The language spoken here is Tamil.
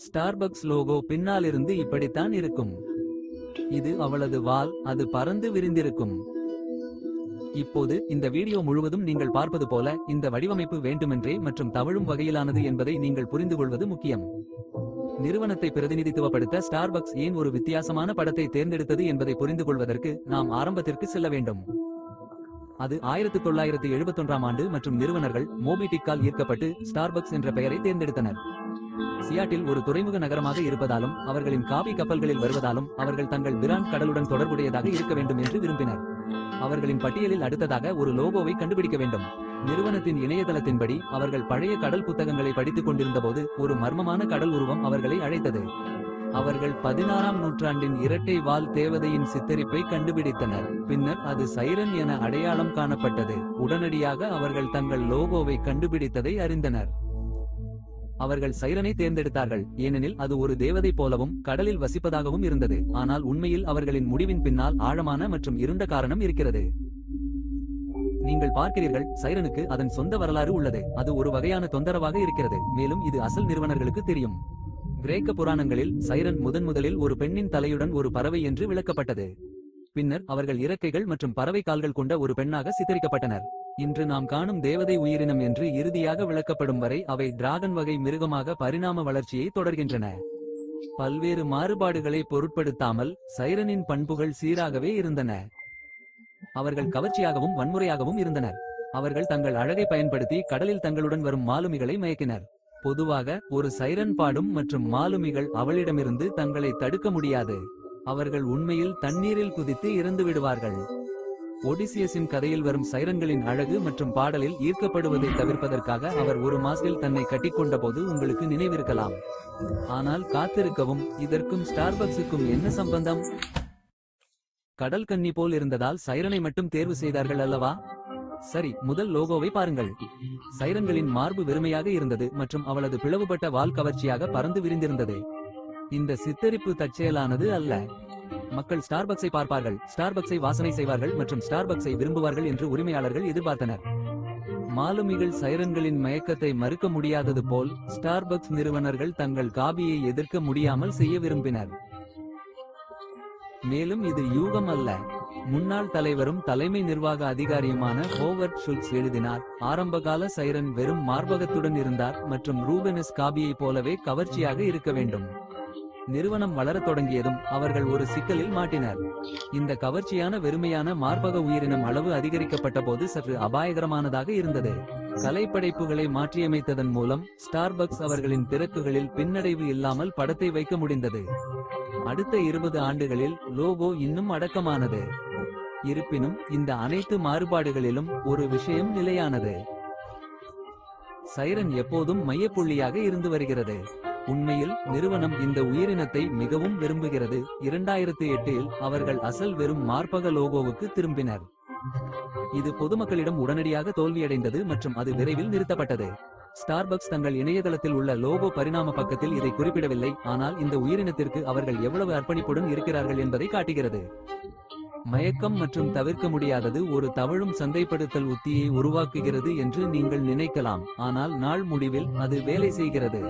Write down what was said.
ஸ்டார்பக்ஸ் லோகோ பின்னாலிருந்து இப்படித்தான் இருக்கும். இது அவளது வால், அது பறந்து விரிந்திருக்கும். இப்போது இந்த வீடியோ முழுவதும் நீங்கள் பார்ப்பது போல இந்த வடிவமைப்பு வேண்டுமென்றே மற்றும் தவழும் வகையிலானது என்பதை நீங்கள் புரிந்துகொள்வது முக்கியம். நிறுவனத்தை பிரதிநிதித்துவப்படுத்த ஸ்டார்பக்ஸ் ஏன் ஒரு வித்தியாசமான படத்தை தேர்ந்தெடுத்தது என்பதை புரிந்துகொள்வதற்கு நாம் ஆரம்பத்திற்கு செல்ல வேண்டும். அது 1971ஆம் ஆண்டு மற்றும் நிறுவனர்கள் மோபிடிக்கால் ஈர்க்கப்பட்டு ஸ்டார்பக்ஸ் என்ற பெயரை தேர்ந்தெடுத்தனர். சியாட்டில் ஒரு துறைமுக நகரமாக இருப்பதாலும் அவர்களின் காபி கப்பல்களில் வருவதாலும் அவர்கள் தங்கள் பிராண்ட் கடலுடன் தொடர்புடையதாக இருக்க வேண்டும் என்று விரும்பினர். அவர்களின் பட்டியலில் அடுத்ததாக ஒரு லோகோவை கண்டுபிடிக்க வேண்டும். நிறுவனத்தின் இணையதளத்தின்படி அவர்கள் பழைய கடல் புத்தகங்களை படித்துக் கொண்டிருந்தபோது ஒரு மர்மமான கடல் உருவம் அவர்களை அழைத்தது. அவர்கள் 16ஆம் நூற்றாண்டின் இரட்டை வால் தேவதையின் சித்தரிப்பை கண்டுபிடித்தனர். பின்னர் அது சைரன் என அடையாளம் காணப்பட்டது. உடனடியாக அவர்கள் தங்கள் லோகோவை கண்டுபிடித்ததை அறிந்தனர். அவர்கள் சைரனை தேர்ந்தெடுத்தார்கள், ஏனெனில் அது ஒரு தேவதை போலவும் கடலில் வசிப்பதாகவும் இருந்தது. ஆனால் உண்மையில் அவர்களின் முடிவின் பின்னால் ஆழமான மற்றும் இருண்ட காரணம் இருக்கிறது. நீங்கள் பார்க்கிறீர்கள், சைரனுக்கு அதன் சொந்த வரலாறு உள்ளது. அது ஒரு வகையான தொந்தரவாக இருக்கிறது, மேலும் இது அசல் நிறுவனர்களுக்கு தெரியும். கிரேக்க புராணங்களில் சைரன் முதன்முதலில் ஒரு பெண்ணின் தலையுடன் ஒரு பறவை என்று விளக்கப்பட்டது. பின்னர் அவர்கள் இறக்கைகள் மற்றும் பறவை கால்கள் கொண்ட ஒரு பெண்ணாக சித்தரிக்கப்பட்டனர். இன்று நாம் காணும் தேவதை உயிரினம் என்று இறுதியாக விளக்கப்படும் வரை அவை டிராகன் வகை மிருகமாக பரிணாம வளர்ச்சியை தொடர்கின்றன. பல்வேறு மாறுபாடுகளை பொருட்படுத்தாமல் சைரனின் பண்புகள் சீராகவே இருந்தன. அவர்கள் கவர்ச்சியாகவும் வன்முறையாகவும் இருந்தனர். அவர்கள் தங்கள் அழகை பயன்படுத்தி கடலில் தங்களுடன் வரும் மாலுமிகளை மயக்கினர். பொதுவாக ஒரு சைரன் பாடும் மற்றும் மாலுமிகள் அவளிடமிருந்து தங்களை தடுக்க முடியாது. அவர்கள் உண்மையில் தண்ணீரில் குதித்து இறந்து விடுவார்கள். ஒடிசியஸின் கதையில் வரும் சைரன்களின் அழகு மற்றும் பாடலில் ஈர்க்கப்படுவதை தவிர்ப்பதற்காக அவர் ஒரு மாஸ்டில் தன்னை கட்டிக்கொண்ட போது உங்களுக்கு நினைவிருக்கலாம். ஆனால் காத்திருக்கவும், இதற்கும் ஸ்டார்பக்ஸுக்கும் என்ன சம்பந்தம்? கடல் கன்னி போல் இருந்ததால் சைரனை மட்டும் தேர்வு செய்தார்கள் அல்லவா? சரி, முதல் லோகோவை பாருங்கள். சைரன்களின் மார்பு வெறுமையாக இருந்தது மற்றும் அவளது பிளவுபட்ட வால் கவர்ச்சியாக பறந்து விரிந்திருந்தது. இந்த சித்தரிப்பு தற்செயலானது அல்ல. மக்கள் ஸ்டார்பக்ஸை பார்ப்பார்கள், ஸ்டார்பக்ஸை வாசனை செய்வார்கள் மற்றும் ஸ்டார்பக்ஸை விரும்புவார்கள் என்று உரிமையாளர்கள் எதிர்பார்த்தனர். மாலுமிகள் சைரன்களின் மயக்கத்தை மறுக்க முடியாதது போல் ஸ்டார்பக்ஸ் நிறுவனர்கள் தங்கள் காபியை எதிர்க்க முடியாமல் செய்ய விரும்பினர். மேலும் இது யூகம் அல்ல. முன்னாள் தலைவரும் தலைமை நிர்வாக அதிகாரியுமான ஹோவர்ட் ஷுல்ட்ஸ் எழுதினார், ஆரம்பகால சைரன் வெறும் மார்பகத்துடன் இருந்தார் மற்றும் ரூபெனஸ் காபியை போலவே கவர்ச்சியாக இருக்க வேண்டும். நிறுவனம் வளரத் தொடங்கியதும் அவர்கள் ஒரு சிக்கலில் மாட்டினர். இந்த கவர்ச்சியான வெறுமையான மார்பக உயிரினம் அளவு அதிகரிக்கப்பட்ட போது சற்று அபாயகரமானதாக இருந்தது. கலைப்படைப்புகளை மாற்றியமைத்ததன் மூலம் ஸ்டார்பக்ஸ் அவர்களின் திறக்குகளில் பின்னடைவு இல்லாமல் படத்தை வைக்க முடிந்தது. அடுத்த 20 ஆண்டுகளில் லோகோ இன்னும் அடக்கமானது. இருப்பினும் இந்த அனைத்து மாறுபாடுகளிலும் ஒரு விஷயம் நிலையானது. சைரன் எப்போதும் மையப்புள்ளியாக இருந்து வருகிறது. உண்மையில் நிறுவனம் இந்த உயிரினத்தை மிகவும் விரும்புகிறது. 2008இல் அவர்கள் அசல் வெறும் மார்பக லோகோவுக்கு திரும்பினர். இது பொதுமக்களிடம் உடனடியாக தோல்வியடைந்தது மற்றும் அது விரைவில் நிறுத்தப்பட்டது. ஸ்டார்பக்ஸ் தங்கள் இணையதளத்தில் உள்ள லோகோ பரிணாம பக்கத்தில் இதை குறிப்பிடவில்லை, ஆனால் இந்த உயிரினத்திற்கு அவர்கள் எவ்வளவு அர்ப்பணிப்புடன் இருக்கிறார்கள் என்பதை காட்டுகிறது. மயக்கம் மற்றும் தவிர்க்க முடியாதது ஒரு தவழும் சந்தைப்படுத்தல் உத்தியை உருவாக்குகிறது என்று நீங்கள் நினைக்கலாம், ஆனால் நாள் முடிவில் அது வேலை செய்கிறது.